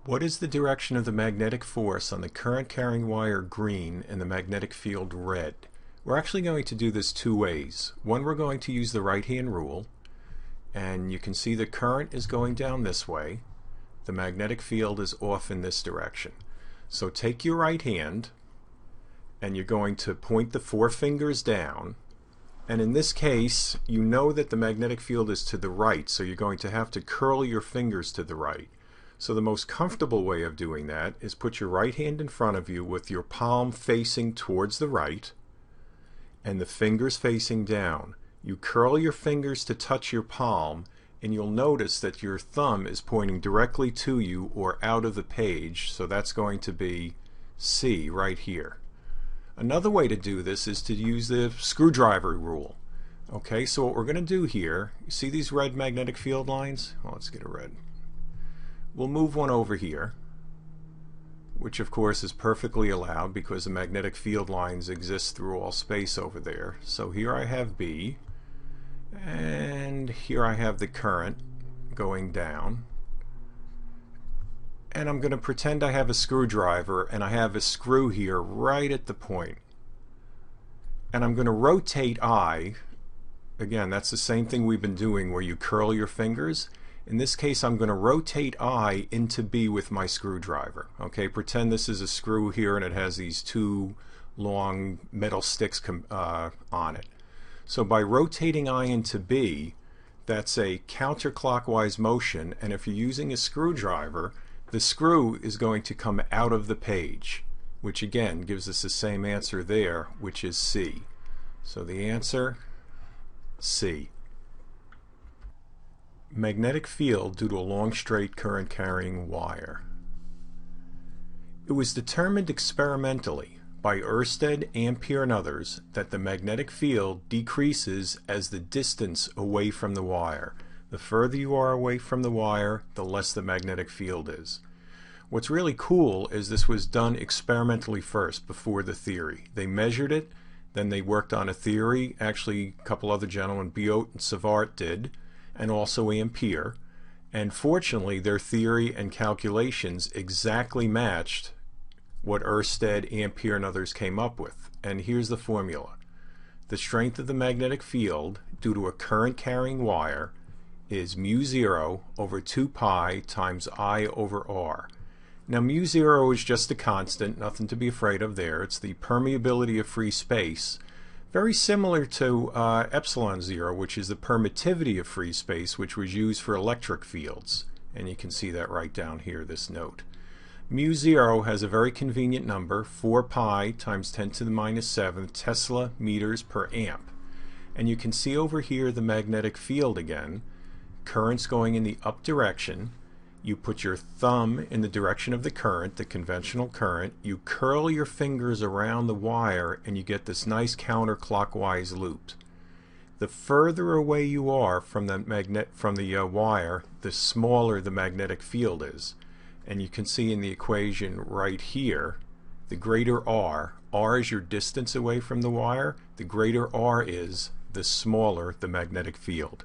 What is the direction of the magnetic force on the current carrying wire green and the magnetic field red? We're actually going to do this two ways. One, we're going to use the right hand rule, and you can see the current is going down this way. The magnetic field is off in this direction. So take your right hand and you're going to point the four fingers down, and in this case you know that the magnetic field is to the right, so you're going to have to curl your fingers to the right. So the most comfortable way of doing that is put your right hand in front of you with your palm facing towards the right and the fingers facing down. You curl your fingers to touch your palm, and you'll notice that your thumb is pointing directly to you or out of the page, so that's going to be C right here. Another way to do this is to use the screwdriver rule. Okay, so what we're going to do here, you see these red magnetic field lines? Well, let's get a red. We'll move one over here, which of course is perfectly allowed because the magnetic field lines exist through all space over there. So here I have B, and here I have the current going down. And I'm going to pretend I have a screwdriver and I have a screw here right at the point. And I'm going to rotate I. Again, that's the same thing we've been doing where you curl your fingers. In this case, I'm going to rotate I into B with my screwdriver. Okay, pretend this is a screw here and it has these two long metal sticks on it. So by rotating I into B, that's a counterclockwise motion, and if you're using a screwdriver, the screw is going to come out of the page, which again gives us the same answer there, which is C. So the answer, C. Magnetic field due to a long straight current carrying wire. It was determined experimentally by Ørsted, Ampere, and others that the magnetic field decreases as the distance away from the wire. The further you are away from the wire, the less the magnetic field is. What's really cool is this was done experimentally first before the theory. They measured it, then they worked on a theory. Actually, a couple other gentlemen, Biot and Savart, did, and also Ampere. And fortunately, their theory and calculations exactly matched what Ørsted, Ampere, and others came up with. And here's the formula. The strength of the magnetic field due to a current carrying wire is mu0 over 2 pi times I over R. Now mu0 is just a constant, nothing to be afraid of there. It's the permeability of free space, very similar to epsilon 0, which is the permittivity of free space, which was used for electric fields. And you can see that right down here, this note. Mu0 has a very convenient number, 4 pi times 10 to the minus 7 Tesla meters per amp. And you can see over here the magnetic field again. Current's going in the up direction. You put your thumb in the direction of the current, the conventional current. You curl your fingers around the wire and you get this nice counterclockwise loop. The further away you are from the wire, the smaller the magnetic field is. And you can see in the equation right here, the greater R is your distance away from the wire, the greater R is, the smaller the magnetic field.